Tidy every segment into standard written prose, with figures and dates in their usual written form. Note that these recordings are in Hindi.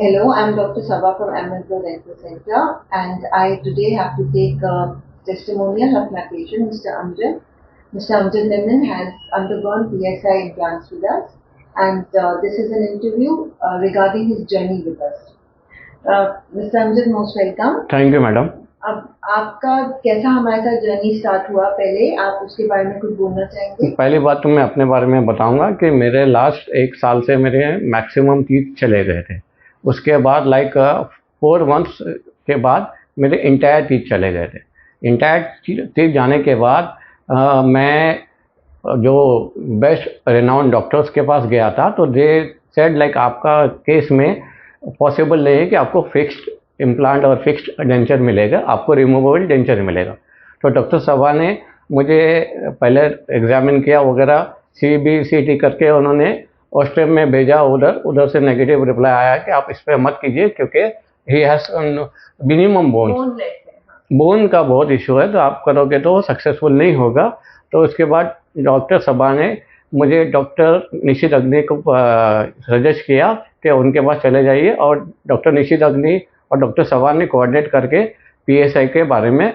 Hello, I'm Dr. Sabha from Amazon Dental Center, and I today have to take a testimonial of my patient, Mr. Amjad. Mr. Amjad Memon has undergone PSI implants with us, and this is an interview regarding his journey with us. Mr. Amjad, most welcome. Thank you madam. अब आपका कैसा हमारे साथ जर्नी स्टार्ट हुआ, पहले आप उसके बारे में कुछ बोलना चाहेंगे? पहली बात तो मैं अपने बारे में बताऊंगा कि मेरे लास्ट 1 साल से मेरे मैक्सिमम टीथ चले गए थे। उसके बाद 4 मंथ्स के बाद मेरे इंटायर टीथ चले गए थे। इंटायर टीथ जाने के बाद मैं जो बेस्ट रेनाउंड डॉक्टर्स के पास गया था, तो दे सेड आपका केस में पॉसिबल नहीं है कि आपको फिक्स्ड इम्प्लांट और फिक्स्ड डेंचर मिलेगा, आपको रिमूवेबल डेंचर मिलेगा। तो डॉक्टर सभा ने मुझे पहले एग्जामिन किया वगैरह, CBCT करके उन्होंने ऑस्ट्रेम में भेजा। उधर से नेगेटिव रिप्लाई आया कि आप इस पर मत कीजिए क्योंकि ही हैज़ मिनिमम बोन का बहुत इशू है, तो आप करोगे तो सक्सेसफुल नहीं होगा। तो उसके बाद डॉक्टर सभा ने मुझे डॉक्टर निशित अग्नि को सजेस्ट किया कि उनके पास चले जाइए, और डॉक्टर निशित अग्नि और डॉक्टर सभा ने कोऑर्डिनेट करके PSI के बारे में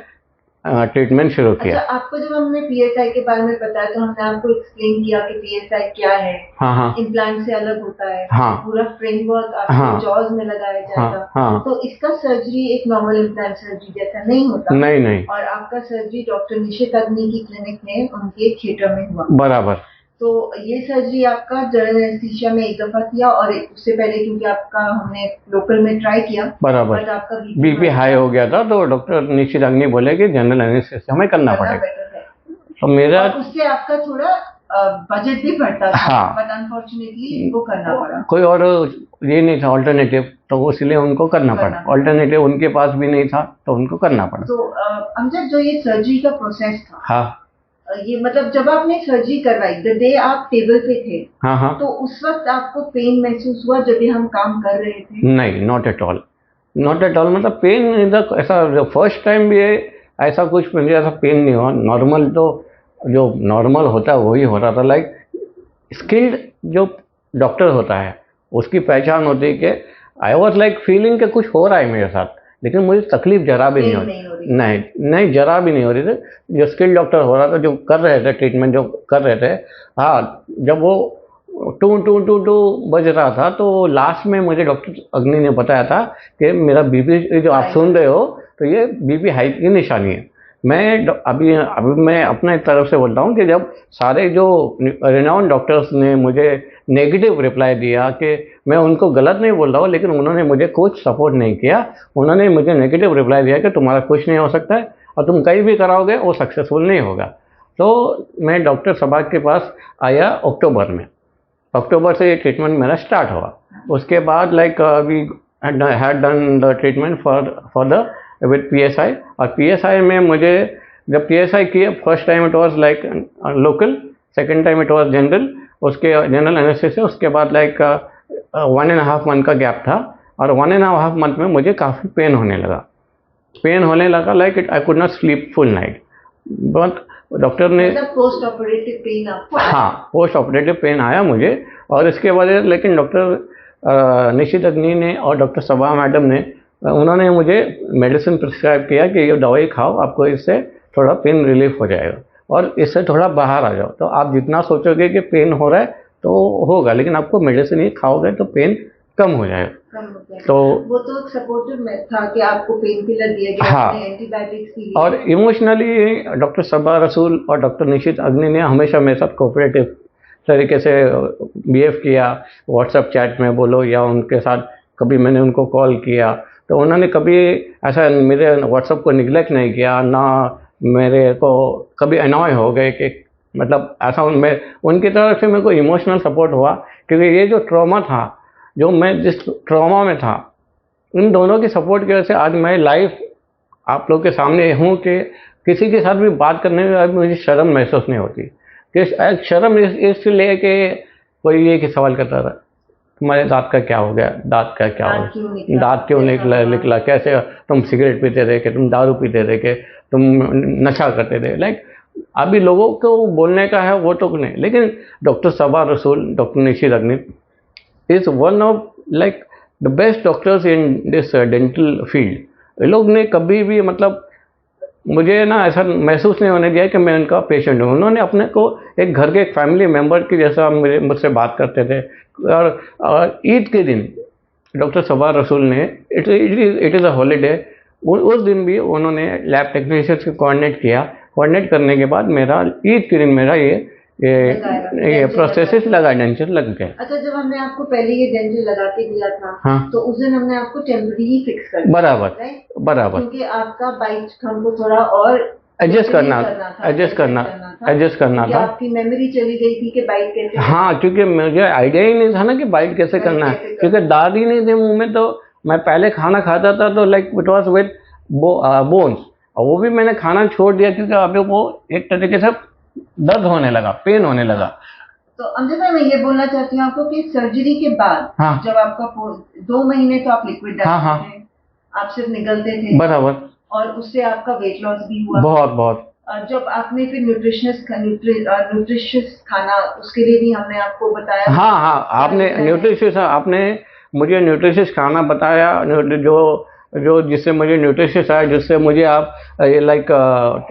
ट्रीटमेंट शुरू किया। अच्छा, आपको जब हमने PSI के बारे में बताया तो हमने आपको एक्सप्लेन किया कि PSI क्या है। हाँ, इम्प्लांट से अलग होता है। हाँ, पूरा फ्रेमवर्क आपके जॉज में लगाया जाएगा। हाँ, तो इसका सर्जरी एक नॉर्मल इम्प्लांट सर्जरी जैसा नहीं होता। नहीं। और आपका सर्जरी डॉक्टर निशित अग्नि की क्लिनिक में उनके थिएटर में हुआ। बराबर। तो ये सर्जरी आपका जनरल एनेस्थीसिया में एक दफा किया, और उससे पहले क्योंकि आपका हमने लोकल में ट्राई किया, बराबर, बट आपका BP हाई हो गया था, तो डॉक्टर निशित अग्नि बोले कि जनरल एनेस्थीसिया में करना पड़ेगा। तो मेरा उससे आपका थोड़ा बजट भी बढ़ता था। हाँ, बट अनफॉर्चुनेटली वो करना पड़ा। कोई और ये नहीं था ऑल्टरनेटिव, तो इसलिए उनको करना पड़ा। ऑल्टरनेटिव उनके पास भी नहीं था, तो उनको करना पड़ा। तो अमजद, जो ये सर्जरी का प्रोसेस था, हाँ, ये मतलब जब आपने सर्जरी करवाई, द डे आप टेबल पे थे, हाँ, तो उस वक्त आपको पेन महसूस हुआ जब भी हम काम कर रहे थे? नहीं, नॉट एट ऑल। मतलब पेन इधर ऐसा फर्स्ट टाइम भी ऐसा कुछ मुझे ऐसा पेन नहीं हुआ। नॉर्मल तो जो नॉर्मल होता है वही हो रहा था। स्किल्ड जो डॉक्टर होता है उसकी पहचान होती है कि आई वॉज फीलिंग कि कुछ हो रहा है मेरे साथ, लेकिन मुझे तकलीफ जरा भी नहीं हो रही। नहीं, जरा भी नहीं हो रही थी। जो स्किल्ड डॉक्टर हो रहा था, जो कर रहे थे ट्रीटमेंट, जो कर रहे थे, हाँ, जब वो टू टू टू टू बज रहा था, तो लास्ट में मुझे डॉक्टर अग्नि ने बताया था कि मेरा BP जो आप सुन रहे हो, तो ये BP हाई की निशानी है। मैं अभी मैं अपने तरफ से बोल रहा हूँ कि जब सारे जो रिनाउंड डॉक्टर्स ने मुझे नेगेटिव रिप्लाई दिया, कि मैं उनको गलत नहीं बोल रहा हूँ, लेकिन उन्होंने मुझे कुछ सपोर्ट नहीं किया। उन्होंने मुझे नेगेटिव रिप्लाई दिया कि तुम्हारा कुछ नहीं हो सकता है, और तुम कहीं भी कराओगे वो सक्सेसफुल नहीं होगा। तो मैं डॉक्टर सभा के पास आया अक्टूबर में। अक्टूबर से ये ट्रीटमेंट मेरा स्टार्ट हुआ। उसके बाद we had done the treatment for the with PSI। और PSI में मुझे जब PSI किए, first time it was local, second time it was general, उसके जनरल एनेस्थीसिया। उसके बाद 1.5 मंथ का गैप था, और 1.5 मंथ में मुझे काफ़ी पेन होने लगा। I could not sleep full night. But doctor ने पोस्ट ऑपरेटिव पेन आपको? हाँ, पोस्ट ऑपरेटिव पेन आया मुझे। और इसके वजह लेकिन डॉक्टर निशित अग्नि ने और डॉक्टर सभा मैडम ने, उन्होंने मुझे मेडिसिन प्रिस्क्राइब किया कि ये दवाई खाओ, आपको इससे थोड़ा पेन रिलीफ हो जाएगा और इससे थोड़ा बाहर आ जाओ। तो आप जितना सोचोगे कि पेन हो रहा है तो होगा, लेकिन आपको मेडिसिन ही खाओगे तो पेन कम हो जाएगा। तो वो तो सपोर्टिव में था कि आपको पेन किलर दिया गया, हाँ, एंटीबायोटिक्स दी। और इमोशनली डॉक्टर सबा रसूल और डॉक्टर निशित अग्नि ने हमेशा मेरे साथ कोऑपरेटिव तरीके से बिहेव किया। व्हाट्सएप चैट में बोलो, या उनके साथ कभी मैंने उनको कॉल किया, तो उन्होंने कभी ऐसा मेरे व्हाट्सएप को निगलेक्ट नहीं किया, ना मेरे को कभी अनॉय हो गए कि मतलब ऐसा। उनकी तरफ से मेरे को इमोशनल सपोर्ट हुआ, क्योंकि ये जो ट्रॉमा था, जो मैं जिस ट्रॉमा में था, इन दोनों की सपोर्ट की वजह से आज मैं लाइव आप लोग के सामने हूँ कि किसी के साथ भी बात करने में आज मुझे शर्म महसूस नहीं होती। कि शर्म इसलिए कि कोई ये कि सवाल करता था, तुम्हारे दांत का क्या हो गया, दांत का क्या हो गया, दांत क्यों निकला, कैसे तुम सिगरेट पीते थे, कि तुम दारू पीते थे, कि तुम नशा करते थे। अभी लोगों को बोलने का है वो तो नहीं, लेकिन डॉक्टर सबा रसूल, डॉक्टर निशित अग्नि is one of the best doctors in this dental field, ये लोग ने कभी भी मतलब मुझे ना ऐसा महसूस नहीं होने दिया कि मैं उनका पेशेंट हूँ। उन्होंने अपने को एक घर के एक फैमिली मेम्बर की जैसा मुझसे बात करते थे। और ईद के दिन डॉक्टर सबा रसूल ने, इट इज़ अ हॉलीडे, उस दिन भी उन्होंने लैब टेक्नीशियन से कोऑर्डिनेट किया। कोऑर्डिनेट करने के बाद मेरा ईद के दिन मेरा ये प्रोसेस लगा, डेंचर लग गया। अच्छा, जब हमने आपको पहले ये डेंचर लगा के दिया था, हाँ, तो उस दिन हमने आपको टेम्पररी फिक्स कर दिया, बराबर राइट? बराबर, क्योंकि आपका बाइट हमको थोड़ा और एडजस्ट करना था। आपकी मेमोरी चली गई थी कि बाइट कैसे। हाँ, क्योंकि मुझे आइडिया ही नहीं था ना कि बाइट कैसे करना है, क्योंकि दाद ही नहीं थे मुंह में। तो मैं पहले खाना खाता था तो like it was with bones, और वो भी मैंने खाना छोड़ दिया क्योंकि अभी वो एक तरीके से दर्द होने लगा, पेन होने लगा। तो अमजद भाई, मैं ये बोलना चाहती हूँ आपको कि सर्जरी के बाद, हाँ, जब आपका 2 महीने तो आप लिक्विड डालते हाँ, थे, आप सिर्फ निगलते थे, बराबर, और उससे आपका वेट लॉस भी हुआ बहुत। जब आपने फिर न्यूट्रिशियस खाना, उसके लिए भी हमने आपको बताया। हाँ, आपने मुझे न्यूट्रिशियस खाना बताया, जो जिससे मुझे न्यूट्रिशियस आया, जिससे मुझे आप ये लाइक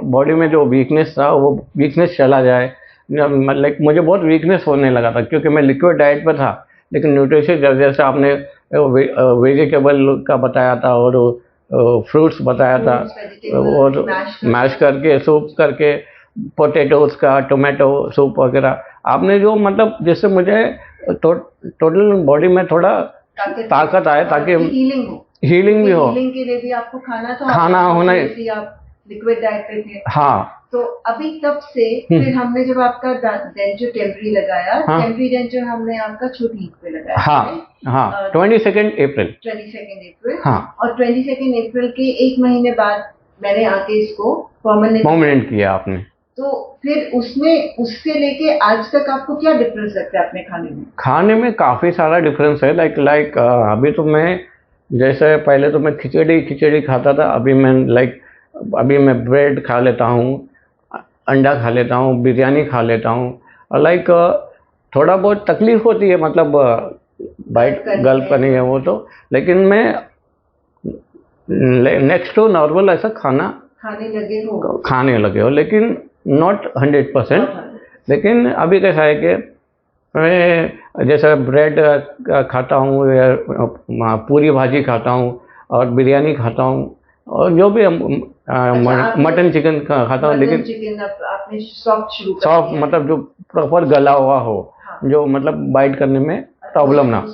बॉडी में जो वीकनेस था वो वीकनेस चला जाए। लाइक मुझे बहुत वीकनेस होने लगा था क्योंकि मैं लिक्विड डाइट पर था, लेकिन न्यूट्रिशियस जैसे आपने वेजिटेबल का बताया था और फ्रूट्स बताया था, और मैश करके सूप करके, पोटैटोज का, टोमेटो सूप वगैरह आपने जो मतलब जिससे मुझे टोटल बॉडी में थोड़ा ताकत आए, ताकि हीलिंग भी हो। हीलिंग के लिए भी आपको खाना होना, आप लिक्विड डाइट पे थे। हाँ, तो अभी तब से फिर हमने जब आपका डेंचर टेम्पररी लगाया, हाँ, टेम्पररी डेंचर हमने आपका छोटी ईद पे लगाया, हाँ, 22 अप्रैल, हाँ, और 22 अप्रैल के 1 महीने बाद मैंने आके इसको परमानेंट किया आपने। तो फिर उससे लेके आज तक आपको क्या डिफरेंस लगता है अपने खाने में? काफ़ी सारा डिफरेंस है। लाइक अभी तो मैं, जैसे पहले तो मैं खिचड़ी खाता था, अभी मैं ब्रेड खा लेता हूँ, अंडा खा लेता हूँ, बिरयानी खा लेता हूँ। और लाइक थोड़ा बहुत तकलीफ होती है, मतलब बाइट गल्प करनी है वो तो, लेकिन मैं नेक्स्ट टू नॉर्मल ऐसा खाने लगे हो, लेकिन नॉट 100%। लेकिन अभी कैसा है कि मैं जैसा ब्रेड खाता हूँ या पूरी भाजी खाता हूँ और बिरयानी खाता हूँ, और जो भी मटन चिकन खाता हूँ, लेकिन आपने सॉफ्ट मतलब जो प्रॉपर गला हुआ हो, जो मतलब बाइट करने में प्रॉब्लम ना,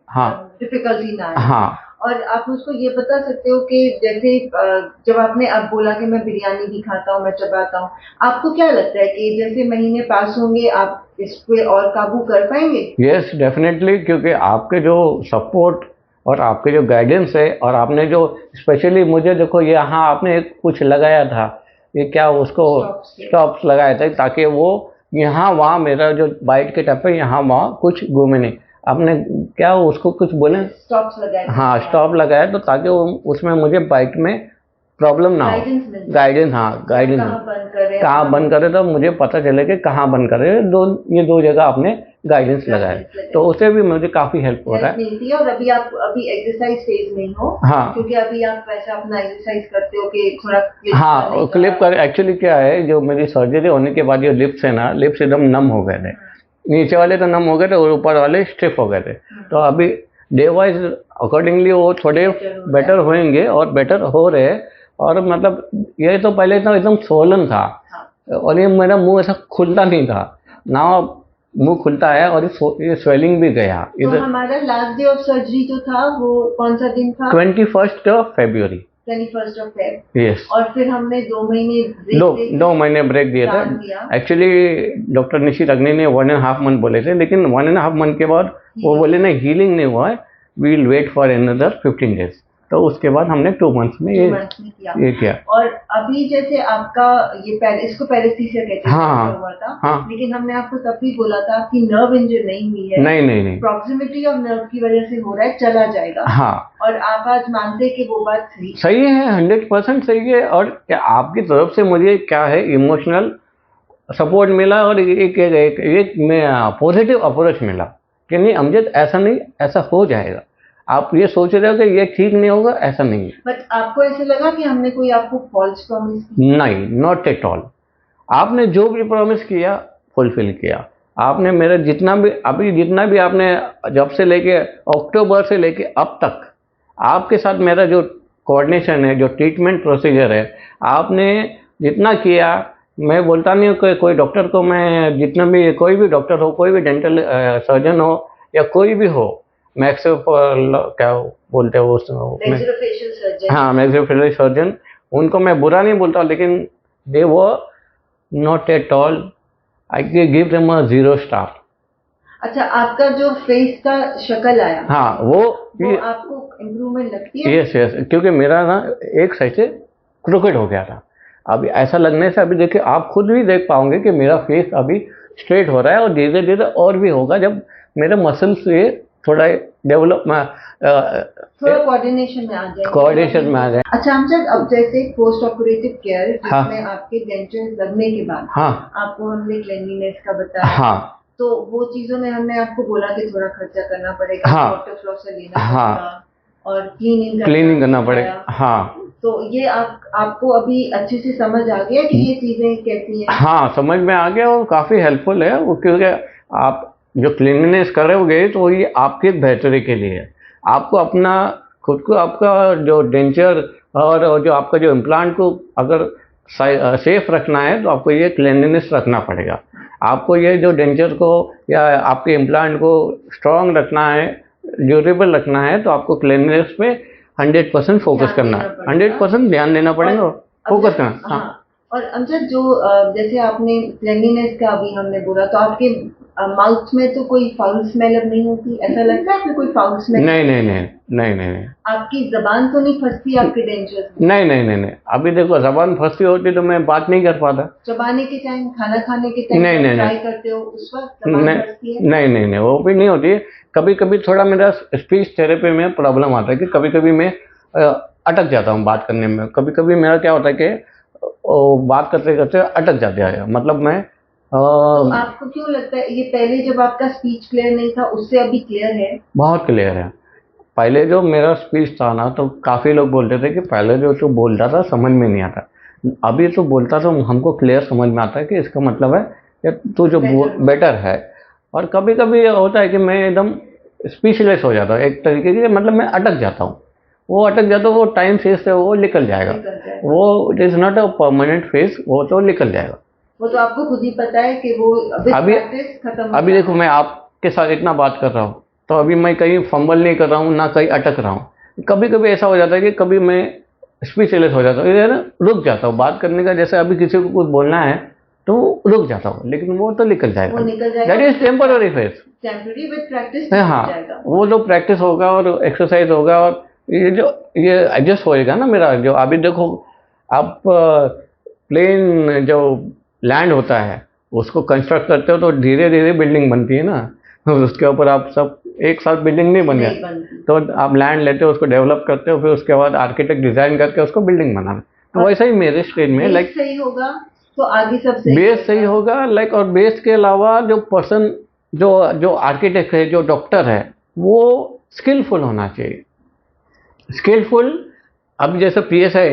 हाँ, डिफिकल्टी ना। हाँ। और आप मुझको ये बता सकते हो कि जैसे जब आपने अब बोला कि मैं बिरयानी भी खाता हूँ, मैं चबाता हूँ, आपको क्या लगता है कि जैसे महीने पास होंगे आप इस पे और काबू कर पाएंगे? यस, डेफिनेटली, क्योंकि आपके जो सपोर्ट और आपके जो गाइडेंस है, और आपने जो स्पेशली मुझे देखो यहाँ आपने कुछ लगाया था, ये क्या उसको स्टॉप्स लगाया था, ताकि वो यहाँ वहाँ मेरा जो बाइट के टाइप पे यहाँ वहाँ कुछ घूमे नहीं। आपने क्या उसको कुछ बोले? स्टॉप्स लगाए। हाँ, स्टॉप लगाया, तो ताकि उसमें मुझे बाइट में प्रॉब्लम ना हो, गाइडेंस। हाँ, गाइडेंस कहाँ बंद करे, तो मुझे पता चले कि कहाँ बंद करे। ये दो जगह आपने गाइडेंस लगाया, तो उससे भी मुझे काफ़ी हेल्प हो रहा है। और अभी एक्सरसाइज फेज में हो, हाँ, क्योंकि अभी आप वैसा अपना एक्सरसाइज करते हो कि थोड़ा हाँ, क्लिप कर। एक्चुअली क्या है, जो मेरी सर्जरी होने के बाद जो लिप्स है ना, लिप्स एकदम नम हो गए थे, नीचे वाले तो नम हो गए थे और ऊपर वाले स्टिफ हो गए थे। तो अभी डे वाइज अकॉर्डिंगली वो थोड़े बेटर होंगे और बेटर हो रहे। और मतलब ये तो पहले तो एकदम सोलन था, और ये मेरा मुंह ऐसा खुलता नहीं था ना, मुंह खुलता है, और ये स्वेलिंग भी गया। तो हमारा लास्ट डे ऑफ सर्जरी जो था वो कौन सा दिन था? 21 फरवरी। 21 Feb। यस। और फिर हमने 2 महीने ब्रेक दिया था। एक्चुअली डॉक्टर निशित अग्नि ने 1.5 मंथ बोले थे, लेकिन 1.5 मंथ के बाद वो बोले ना, हीलिंग नहीं हुआ है, we will wait for another 15 days. तो उसके बाद हमने 2 मंथ्स में ये किया। और अभी जैसे आपका ये इसको पैरेस्थीसिया कहते हैं, हाँ, हुआ था, हाँ, लेकिन हमने आपको तब भी बोला था कि नर्व इंजर नहीं हुई है, नहीं, प्रॉक्सिमिटी ऑफ नर्व की वजह से हो रहा है, चला जाएगा। हाँ, और आप आज मानते हैं कि वो बात सही है, 100% सही है। और आपकी तरफ से मुझे क्या है, इमोशनल सपोर्ट मिला, और एक पॉजिटिव अप्रोच मिला कि नहीं अमजद, ऐसा नहीं, ऐसा हो जाएगा। आप ये सोच रहे हो कि ये ठीक नहीं होगा, ऐसा नहीं है। बट आपको ऐसे लगा कि हमने कोई आपको फॉल्स प्रॉमिस की? नहीं, नॉट एट ऑल। आपने जो भी प्रॉमिस किया फुलफिल किया। आपने मेरा जितना भी आपने जब से लेके अक्टूबर से लेके अब तक आपके साथ मेरा जो कोऑर्डिनेशन है, जो ट्रीटमेंट प्रोसीजर है, आपने जितना किया, मैं बोलता नहीं हूँ कि कोई डॉक्टर को मैं जितना भी, कोई भी डॉक्टर हो, कोई भी डेंटल सर्जन हो या कोई भी हो, मैक्सो क्या बोलते हो मैक्सिलोफेशियल सर्जन। हाँ, मैक्सिलोफेशियल सर्जन, उनको मैं बुरा नहीं बोलता, लेकिन दे वो not at all, I give them a 0 star. अच्छा, आपका जो फेस का शक्ल आया, हाँ, वो आपको इम्प्रूवमेंट लगती है? यस यस, क्योंकि मेरा ना एक साइड से क्रोकेट हो गया था। अभी ऐसा लगने से, अभी देखिए आप खुद भी देख पाओगे कि मेरा फेस अभी स्ट्रेट हो रहा है, और धीरे धीरे और भी होगा जब मेरे मसल्स से थोड़ा डेवलप थोड़ा कोऑर्डिनेशन में आ जाए। अच्छा अमजद, अब जैसे पोस्ट ऑपरेटिव केयर जिसमें आपके डेंचर्स लगने के बाद आपको हमने क्लीनलीनेस का बताया, तो वो चीजों में हमने आपको बोला कि थोड़ा खर्चा करना पड़ेगा, वाटर फ्लॉसर लेना पड़ेगा और क्लीनिंग करना पड़ेगा। तो ये आपको अभी अच्छे से समझ आ गया कि ये चीजें कैसी हैं? हाँ, समझ में आ गया, और काफ़ी हेल्पफुल है वो, क्योंकि आप जो क्लीनलीनेस करोगे तो ये आपके बेहतरी के लिए है। आपको अपना खुद को, आपका जो डेंचर और जो आपका जो इम्प्लांट को अगर सेफ रखना है, तो आपको ये क्लीनलीनेस रखना पड़ेगा। आपको ये जो डेंचर को या आपके इम्प्लांट को स्ट्रॉन्ग रखना है, ड्यूरेबल रखना है, तो आपको क्लीनलीनेस पे 100% फोकस करना है, 100% ध्यान देना पड़ेगा, फोकस करना। हाँ। और अमजद, जो जैसे आपने क्लीनलीनेस का अभी हमने बोला, तो आपके माउथ में तो कोई फाउल स्मेल अब नहीं होती? ऐसा लगता है आपको कोई फाउल स्मेल? नहीं। आपकी जबान तो नहीं फंसती आपके डेंचर्स में? नहीं। अभी देखो, जबान फंसती होती तो मैं बात नहीं कर पाता। चबाने के टाइम, खाना खाने के टाइम ट्राई करते हो, उस वक्त जबान फंसती है? नहीं, वो भी नहीं होती। कभी कभी थोड़ा मेरा स्पीच थेरेपी में प्रॉब्लम आता है कि कभी कभी मैं अटक जाता हूँ बात करने में। कभी कभी मेरा क्या होता है कि बात करते करते अटक जाते हैं, मतलब मैं तो आपको क्यों लगता है ये पहले जब आपका स्पीच क्लियर नहीं था उससे अभी क्लियर है? बहुत क्लियर है। पहले जो मेरा स्पीच था ना, तो काफ़ी लोग बोलते थे कि पहले जो तू बोलता था समझ में नहीं आता, अभी तो बोलता तो हमको क्लियर समझ में आता है कि इसका मतलब है कि तू जो बेटर है। और कभी कभी होता है कि मैं एकदम स्पीचलेस हो जाता हूँ, एक तरीके की, मतलब मैं अटक जाता हूँ। वो अटक जाता हूँ, वो टाइम फेस से वो निकल जाएगा। वो it is not a permanent face, वो तो निकल जाएगा। वो तो आपको खुद ही पता है कि वो अभी देखो, मैं आपके साथ इतना बात कर रहा हूँ, तो अभी मैं कहीं फंबल नहीं कर रहा हूँ, ना कहीं अटक रहा हूँ। कभी कभी ऐसा हो जाता है कि कभी मैं स्पीचलेस हो जाता हूँ, रुक जाता हूँ बात करने का। जैसे अभी किसी को कुछ बोलना है तो रुक जाता हूँ, लेकिन वो तो निकल जाएगा। That is temporary face, temporary with practice. हाँ, वो जो प्रैक्टिस होगा और एक्सरसाइज होगा, और ये एडजस्ट होएगा ना मेरा। जो अभी देखो, आप प्लेन जो लैंड होता है उसको कंस्ट्रक्ट करते हो तो धीरे धीरे बिल्डिंग बनती है ना, उसके ऊपर आप सब एक साथ बिल्डिंग नहीं बन जाती। तो आप लैंड लेते हो, उसको डेवलप करते हो, फिर उसके बाद आर्किटेक्ट डिजाइन करके उसको बिल्डिंग बनाना। तो वैसा ही मेरे स्टेज में लाइक सही होगा तो आगे सब सही, बेस सही होगा लाइक। और बेस के अलावा जो पर्सन, जो आर्किटेक्ट है, जो डॉक्टर है, वो स्किलफुल होना चाहिए। स्किलफुल, अब जैसे PSI,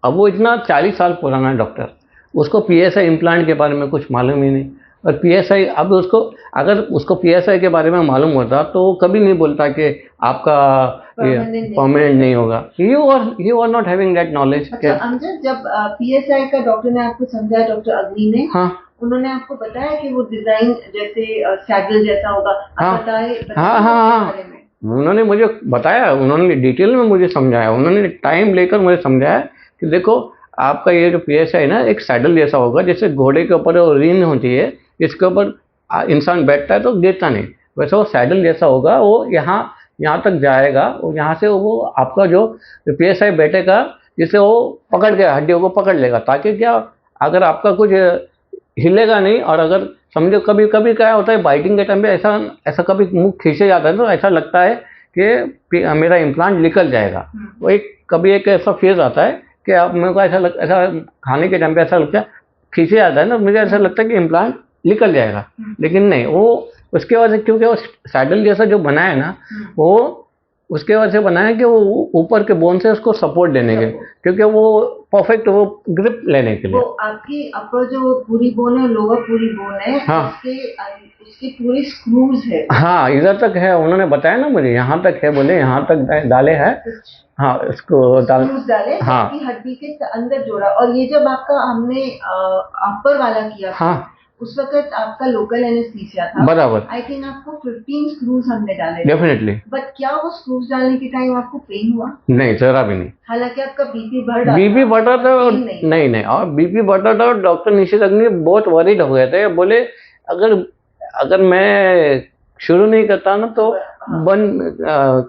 अब वो इतना 40 साल पुराना डॉक्टर, उसको PSI इम्प्लांट के बारे में कुछ मालूम ही नहीं। और PSI, अब उसको अगर उसको PSI के बारे में मालूम होता तो कभी नहीं बोलता कि आपका परमानेंट नहीं होगा। You are not having that knowledge. Amjad, जब PSI का डॉक्टर ने आपको समझाया, डॉक्टर अग्नि ने, उन्होंने आपको बताया कि वो डिजाइन जैसे सैडल जैसा होगा, हाँ, उन्होंने मुझे बताया, उन्होंने डिटेल में मुझे समझाया, उन्होंने टाइम लेकर मुझे समझाया कि देखो, आपका ये जो PSI है ना, एक सैडल जैसा होगा, जैसे घोड़े के ऊपर रीन होती है, इसके ऊपर इंसान बैठता है तो गिरता नहीं, वैसे वो सैडल जैसा होगा। वो यहाँ तक जाएगा, और यहाँ से वो आपका जो PSI बैठेगा, जिससे वो पकड़ के हड्डियों को पकड़ लेगा, ताकि क्या, अगर आपका कुछ हिलेगा नहीं। और अगर समझो कभी कभी क्या होता है, बाइटिंग के टाइम पे ऐसा कभी मुंह खींचे जाता है तो ऐसा लगता है कि मेरा इम्प्लांट निकल जाएगा। वो कभी एक ऐसा फेज आता है कि आप, मेरे को ऐसा खाने के टाइम पे ऐसा लगता है, खींचे जाता है ना, मुझे ऐसा लगता है कि इम्प्लांट निकल जाएगा, लेकिन नहीं, वो उसके वजह से, क्योंकि वो सैडल जैसा जो बना है ना, वो उसके वजह से बनाया कि वो ऊपर के बोन से उसको सपोर्ट देने के, क्योंकि वो परफेक्ट वो ग्रिप लेने के वो लिए। आपकी अपर जो पूरी बोन है, लोअर पूरी बोन है, हाँ। उसके पूरे स्क्रूज है। हाँ, इधर तक है, उन्होंने बताया ना मुझे, यहाँ तक है, बोले यहाँ तक डाले हैं। हाँ, इसको स्क्रूज डाले, हाँ आपकी हड्डी के अंदर जोड़ा। और ये जब आपका हमने अपर वाला किया था, हाँ उस वक्त आपका लोकल एनेस्थीसिया था, बराबर, आई थिंक आपको 15 स्क्रूज हमने डाले। डेफिनेटली। बट क्या वो स्क्रूज डालने के टाइम आपको पेन हुआ? नहीं, जरा भी नहीं। हालांकि आपका बीपी बढ़ रहा था, बीपी बढ़ा था और पेन नहीं नहीं, और बीपी बढ़ा था, और डॉक्टर निशित अग्नि बहुत वरीड हो गए थे, बोले अगर अगर मैं शुरू नहीं करता ना तो बंद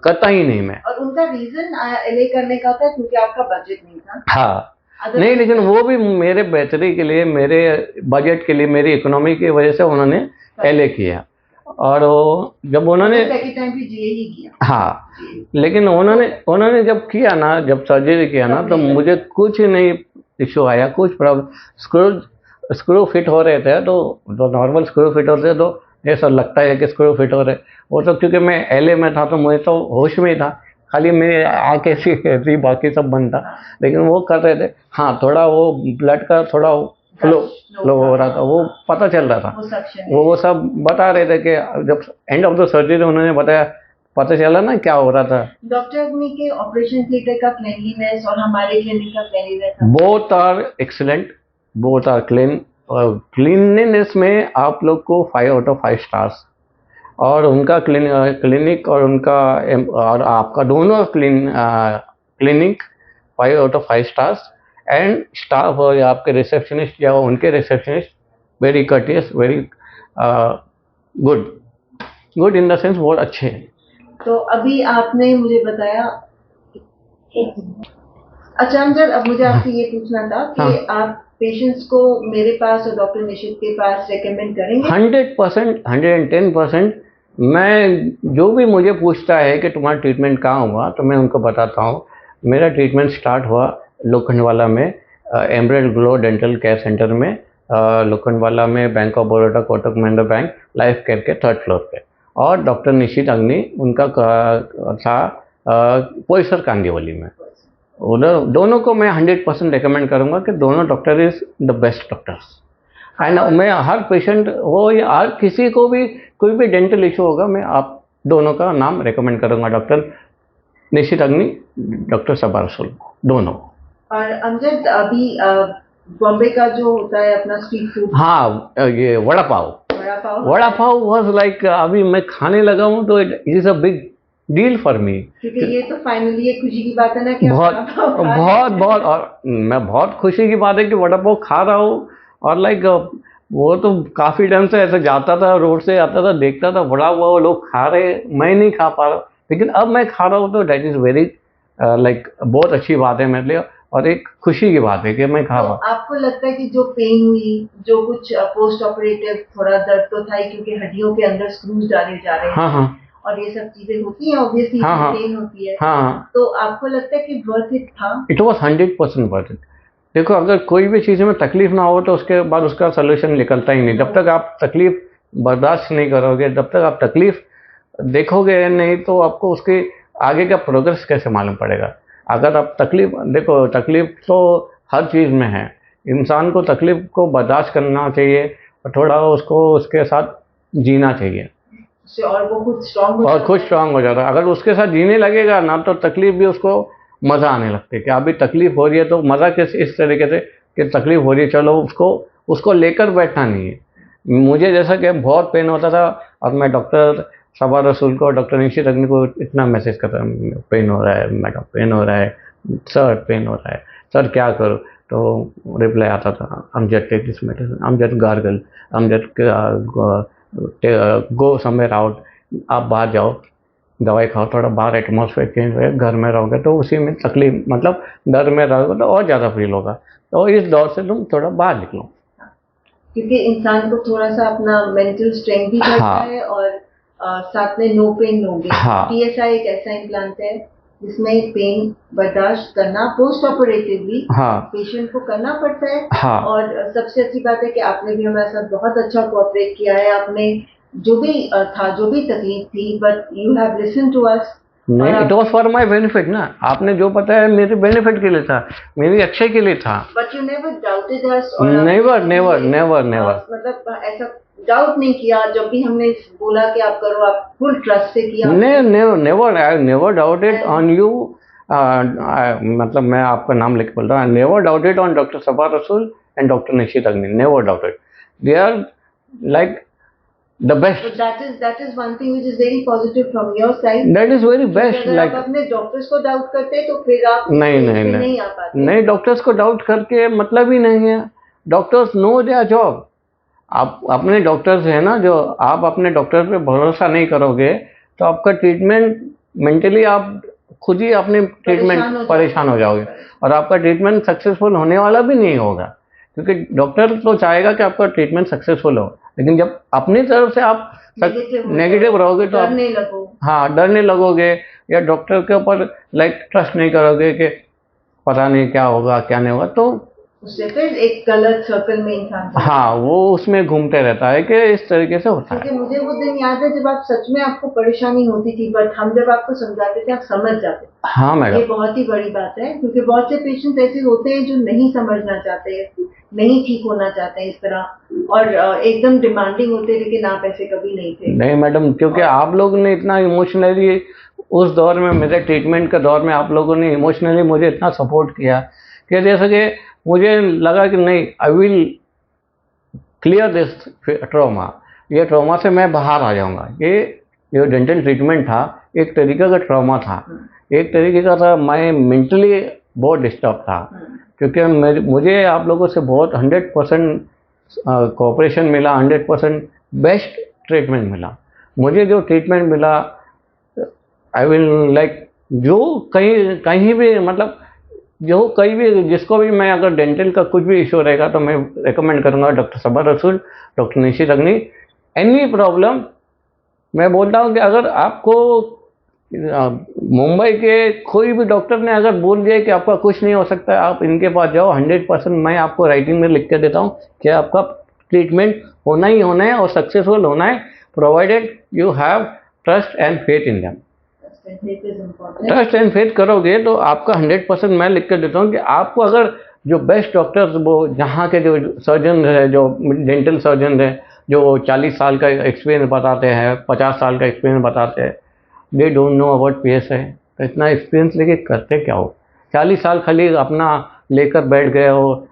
करता ही नहीं मैं। और उनका रीजन एलए करने का था क्योंकि आपका बजट नहीं था। हाँ, नहीं, लेकिन वो भी मेरे बेहतरी के लिए, मेरे बजट के लिए, मेरी इकोनॉमी की वजह से उन्होंने एलए किया। और वो जब उन्होंने सेकंड टाइम भी जीए ही किया। हाँ, लेकिन उन्होंने जब किया ना, जब सर्जरी किया ना, तो मुझे कुछ नहीं इशू आया, कुछ प्रॉब्लम। स्क्रू फिट हो रहे थे, तो नॉर्मल स्क्रू फिट होते हैं तो ऐसा लगता है कि स्क्रू फिट हो रहे। वो तो क्योंकि मैं एलए में था तो मुझे तो होश में ही था, खाली मेरी आँख ऐसी थी, बाकी सब बंद था, लेकिन वो कर रहे थे। हाँ, थोड़ा वो ब्लड का थोड़ा फ्लो हो रहा था, वो पता चल रहा था, वो सब बता रहे थे कि जब एंड ऑफ द सर्जरी उन्होंने बताया, पता चला ना क्या हो रहा था। डॉक्टर अग्नि के ऑपरेशन थिएटर का क्लीनलीनेस और हमारे क्लिनिक का cleanliness both are excellent, both are clean. और क्लीनलीनेस में आप लोग को 5 आउट ऑफ 5 स्टार्स, और उनका क्लिनिक और उनका और आपका दोनों clinic 5 out of 5 stars. And staff और आपके रिसेप्शनिस्ट या उनके receptionist very courteous, very good in the sense, बहुत अच्छे हैं। तो अभी आपने मुझे बताया, अच्छा अमजद, अब मुझे आपसे ये पूछना था कि आप पेशेंट्स को मेरे पास और डॉक्टर निशित के पास रेकमेंड करेंगे? 100%, 110%। मैं, जो भी मुझे पूछता है कि तुम्हारा ट्रीटमेंट कहाँ हुआ, तो मैं उनको बताता हूँ मेरा ट्रीटमेंट स्टार्ट हुआ लोखंडवाला में, emerald glow dental care centre में, लोखंडवाला में, bank of Baroda, Kotak Mahindra bank, life care के 3rd फ्लोर पे। और डॉक्टर निशित अग्नि उनका था पोईसर कांदिवली में। उधर दोनों को मैं 100% रिकमेंड करूँगा कि दोनों doctor is the best doctors. And मैं हर पेशेंट हो या हर किसी को भी कोई भी डेंटल इशू होगा, मैं आप दोनों का नाम रिकमेंड करूँगा, डॉक्टर निशित अग्नि, डॉक्टर सबा रसूल, दोनों। और अमजद, अभी बॉम्बे का जो होता है अपना स्ट्रीट फूड, हाँ, ये वड़ा पाव वाज लाइक, अभी मैं खाने लगा हूँ तो it is a big deal for me, क्योंकि ये तो फाइनली एक खुशी की बात है ना कि बहुत और मैं बहुत खुशी की बात है कि वड़ा पाव खा रहा हूँ। और लाइक वो तो काफ़ी टाइम से ऐसे जाता था, रोड से आता था, देखता था वड़ा पाव लोग खा रहे, मैं नहीं खा पा रहा, लेकिन अब मैं खा रहा हूँ, तो दैट इज़ वेरी लाइक बहुत अच्छी बात है मेरे लिए, और एक खुशी की बात है कि मैं खा रहा हूँ। आपको लगता है कि जो पेन हुई, जो कुछ पोस्ट ऑपरेटिव थोड़ा दर्द तो था ही, क्योंकि हड्डियों के अंदर स्क्रूज डाले जा रहे हैं, हाँ, और ये सब चीजें होती हैं, ऑब्वियसली पेन होती है, तो आपको लगता है कि वर्थ इट था? It was 100% worth it. देखो, अगर कोई भी चीज़ में तकलीफ ना हो तो उसके बाद उसका सोल्यूशन निकलता ही नहीं। जब तक आप तकलीफ बर्दाश्त नहीं करोगे, जब तक आप तकलीफ देखोगे नहीं, तो आपको उसके आगे का प्रोग्रेस कैसे मालूम पड़ेगा। अगर आप देखो, तकलीफ तो हर चीज़ में है, इंसान को तकलीफ को बर्दाश्त करना चाहिए और थोड़ा उसको उसके साथ जीना चाहिए, और वो खुद स्ट्रांग हो जाता है। अगर उसके साथ जीने लगेगा ना, तो तकलीफ भी उसको मज़ा आने लगती है कि अभी तकलीफ हो रही है तो मज़ा इस तरीके से कि तकलीफ हो रही है, चलो उसको लेकर बैठना नहीं है। मुझे जैसा कि बहुत पेन होता था, और मैं डॉक्टर सबा रसूल को, डॉक्टर निशित अग्नि को इतना मैसेज करता, पेन हो रहा है मैडम, पेन हो रहा है सर, पेन हो रहा है सर, क्या करूँ, तो रिप्लाई आता था, Amjad take this medicine, Amjad gargle, Amjad go somewhere out, आप बाहर जाओ, दवाई खाओ, थोड़ा बाहर एटमॉस्फेयर चेंज हो, घर में रहोगे तो उसी में तकलीफ, मतलब डर में रहोगे तो और ज़्यादा फील होगा, तो इस दौर से तुम थोड़ा बाहर निकलो, क्योंकि इंसान को थोड़ा सा अपना मेंटल स्ट्रेंथ भी बढ़ता है, और साथ में no pain no gain. TSI एक ऐसा इम्प्लांट है जिसमें पेन बर्दाश्त करना पोस्ट ऑपरेटिवली पेशेंट को करना पड़ता है। और सबसे अच्छी बात है कि आपने भी हमारे साथ बहुत अच्छा कोऑपरेट किया है। आपने जो भी था, जो भी तकलीफ थी, but you have listen to us, नहीं, it was for my benefit ना, आपने जो बताया मेरे बेनिफिट के लिए था, मेरी अच्छे के लिए था। But you never doubted us, never never never never, मतलब ऐसा डाउट नहीं किया जब भी हमने बोला कि आप करो, आप फुल ट्रस्ट से किया? Never never, I never doubted on you. मतलब मैं आपका नाम लेके बोल रहा हूँ, never doubted on doctor Saba Rasool and doctor Nishit Agni, never doubted, they are like the best. So that is one thing which is very positive from your side. That is very best. अगर like आप अपने डॉक्टर्स को डाउट करते तो फिर आप नहीं आ पाते। नहीं, डॉक्टर्स को डाउट करके मतलब ही नहीं है। Doctors know their job. आप अपने डॉक्टर्स है ना, जो आप अपने डॉक्टर पे भरोसा नहीं करोगे तो आपका ट्रीटमेंट मेंटली आप खुद ही अपने ट्रीटमेंट परेशान हो जाओगे, और आपका ट्रीटमेंट सक्सेसफुल होने वाला भी नहीं होगा, क्योंकि डॉक्टर तो चाहेगा कि आपका ट्रीटमेंट सक्सेसफुल हो, लेकिन जब अपनी तरफ से आप नेगेटिव रहोगे तो आप डरने लगोगे, या डॉक्टर के ऊपर ट्रस्ट नहीं करोगे कि पता नहीं क्या होगा क्या नहीं होगा, तो उससे फिर एक गलत सर्कल में इंसान, हाँ, वो उसमें घूमते रहता है कि इस तरीके से होता है। क्योंकि मुझे वो दिन याद है जब आप सच में आपको परेशानी होती थी, बट हम जब आपको समझाते थे आप समझ जाते। हाँ मैडम, ये बहुत ही बड़ी बात है, क्योंकि बहुत से पेशेंट्स ऐसे होते हैं जो नहीं समझना चाहते, नहीं ठीक होना चाहते हैं इस तरह, और एकदम डिमांडिंग होते, लेकिन आप ऐसे कभी नहीं थे। नहीं मैडम, क्योंकि आप लोगों ने इतना इमोशनली उस दौर में, मेरे ट्रीटमेंट के दौर में आप लोगों ने इमोशनली मुझे इतना सपोर्ट किया कि जैसे कि मुझे लगा कि नहीं, I will clear this trauma, ये ट्रॉमा से मैं बाहर आ जाऊंगा। ये जो डेंटल ट्रीटमेंट था एक तरीके का ट्रॉमा था, एक तरीके का था, मैं मेंटली बहुत डिस्टर्ब था, क्योंकि मुझे आप लोगों से बहुत 100% कोऑपरेशन मिला, 100% बेस्ट ट्रीटमेंट मिला। मुझे जो ट्रीटमेंट मिला, आई विल जो कहीं भी, मतलब जो कहीं भी, जिसको भी मैं, अगर डेंटल का कुछ भी इशू रहेगा तो मैं रिकमेंड करूँगा डॉक्टर सबा रसूल, डॉक्टर निशित अग्नि। एनी प्रॉब्लम, मैं बोलता हूँ कि अगर आपको मुंबई के कोई भी डॉक्टर ने अगर बोल दिया कि आपका कुछ नहीं हो सकता, आप इनके पास जाओ, 100% मैं आपको राइटिंग में लिख के देता हूँ कि आपका ट्रीटमेंट होना ही होना है और सक्सेसफुल होना है, provided you have trust and faith in them. Trust and faith करोगे तो आपका 100% मैं लिख कर देता हूँ कि आपको, अगर जो बेस्ट डॉक्टर्स, वो जहाँ के जो सर्जन है, जो डेंटल सर्जन है, जो 40 साल का एक्सपीरियंस बताते हैं, 50 साल का एक्सपीरियंस बताते हैं, they don't know about PSI। तो इतना एक्सपीरियंस लेके करते क्या हो? 40 साल खाली अपना लेकर बैठ गए हो,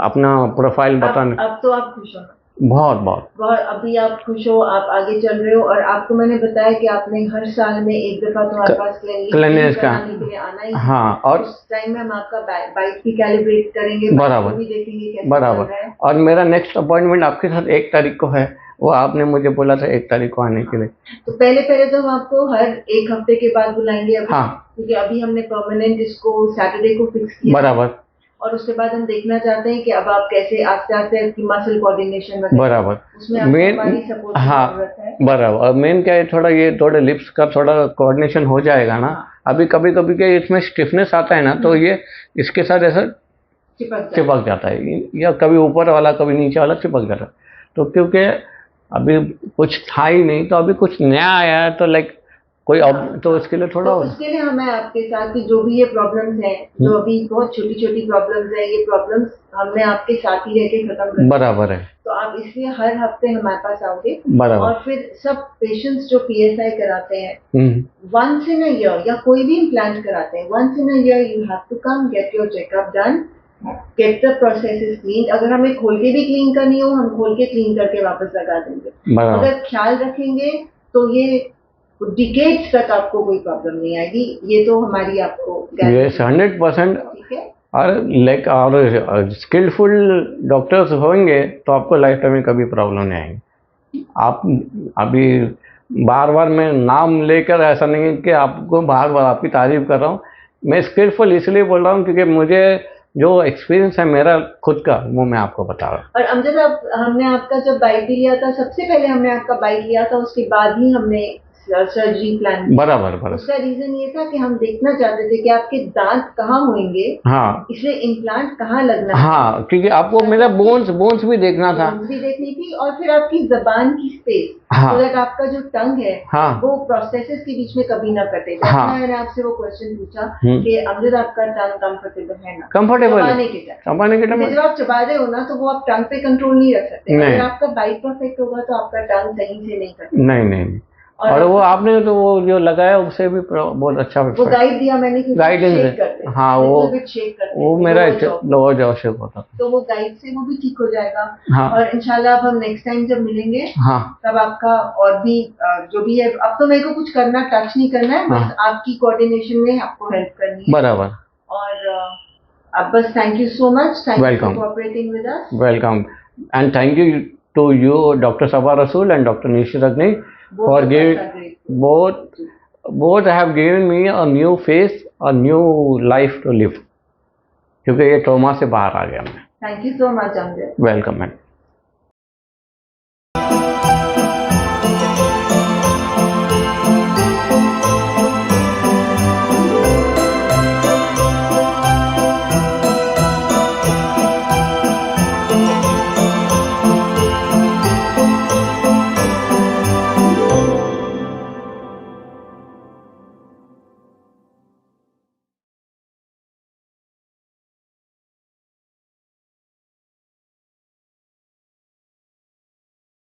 अपना प्रोफाइल बताने। अब तो आप खुश हो? बहुत बहुत। अभी आप खुश हो, आप आगे चल रहे हो, और आपको मैंने बताया कि आपने हर साल में एक दफा तुम्हारे पास क्लिनिक का आना ही। हाँ, और उस टाइम में हम आपका बाइट भी कैलिब्रेट करेंगे, बराबर भी देखेंगे कैसे बराबर। और मेरा नेक्स्ट अपॉइंटमेंट आपके साथ 1 तारीख को है, वो आपने मुझे बोला था 1 तारीख को आने के लिए। तो पहले तो हम आपको हर 1 हफ्ते के बाद बुलाएंगे अभी, हाँ, क्योंकि अभी हमने परमानेंट इसको सैटरडे को फिक्स किया। बराबर। और उसके बाद हम देखना चाहते हैं कि अब आप कैसे आस्ते आस्ते मसल कोऑर्डिनेशन, बराबर, उसमें हमारी सपोर्ट की जरूरत है। बराबर। और मेन क्या है, थोड़ा लिप्स का थोड़ा कोऑर्डिनेशन हो जाएगा ना। अभी कभी कभी क्या इसमें स्टिफनेस आता है ना, तो ये इसके साथ ऐसा चिपक जाता है, या कभी ऊपर वाला कभी नीचे वाला चिपक जाता है। तो क्योंकि अभी कुछ था ही नहीं, तो अभी कुछ नया आया है, तो कोई अब तो इसके लिए थोड़ा, तो उसके लिए हमें आपके साथ की जो भी ये प्रॉब्लम्स हैं, जो अभी बहुत छोटी छोटी प्रॉब्लम्स हैं, ये प्रॉब्लम्स हमने आपके साथ ही रह के खत्म कर, बराबर है। तो आप इसलिए हर हफ्ते हमारे पास आओगे, बराबर। और फिर सब पेशेंट्स जो PSI कराते हैं वंस इन अ ईयर, या कोई भी इम्प्लांट कराते हैं, once in a year you have to come get your checkup done, get the process clean. अगर हमें खोल के भी क्लीन करनी हो, हम खोल के क्लीन करके वापस लगा देंगे। अगर ख्याल रखेंगे तो ये डिकेड्स तक आपको कोई प्रॉब्लम नहीं आएगी, ये तो हमारी आपको यस 100%। ठीक है, और स्किलफुल डॉक्टर्स होंगे तो आपको लाइफ टाइम में कभी प्रॉब्लम नहीं आएगी। आप अभी बार बार मैं नाम लेकर, ऐसा नहीं है कि आपको बार बार आपकी तारीफ कर रहा हूँ, मैं स्किलफुल इसलिए बोल रहा हूँ क्योंकि मुझे जो एक्सपीरियंस है मेरा खुद का, वो मैं आपको बता रहा हूँ। और अमजद, हमने आपका जब बाइट लिया था, सबसे पहले हमने आपका बाइट लिया था, उसके बाद ही हमने सर्जरी प्लान। बराबर बराबर। उसका रीजन ये था कि हम देखना चाहते थे कि आपके दांत कहाँ होंगे, हाँ इसलिए इम्प्लांट कहाँ लगना है, हाँ, क्योंकि आपको मेरा बोन्स भी देखना था। बोन्स भी देखनी थी, और फिर आपकी जबान की स्पेस, हाँ। so that आपका जो टंग है हाँ। वो प्रोसेसेस के बीच में कभी ना कटे। हाँ। मैंने आपसे वो क्वेश्चन पूछा कि अमजद आपका टंग कंफर्टेबल है ना कंफर्टेबल चबाने के टाइम, जब आप चबा रहे हो ना तो वो आप टंग पे कंट्रोल नहीं रख सकते। अगर आपका बाइट परफेक्ट होगा तो आपका टंग सही से नहीं कटेगा। नहीं। और वो आपने तो वो जो लगाया उससे भी बहुत अच्छा वो गाइड दिया मैंने कि गाइडेंस। हाँ, वो मेरा लोअर जॉ शेक होता था, तो वो गाइड से वो भी ठीक हो जाएगा। हाँ। और इंशाल्लाह अब हम नेक्स्ट टाइम जब मिलेंगे, हाँ, तब आपका और भी जो भी है, अब तो मेरे को कुछ करना, टच नहीं करना है, बस आपकी कोऑर्डिनेशन में आपको हेल्प करनी है। बराबर। और अब बस thank you so much, thank you for cooperating with us. Welcome, and thank you to you doctor Saba Rasool and doctor Nishit अग्नि for giving both have given me a new face, a new life to live, क्योंकि ये ट्रॉमा से बाहर आ गया मैं। Thank you so much Amjad. Welcome ma'am.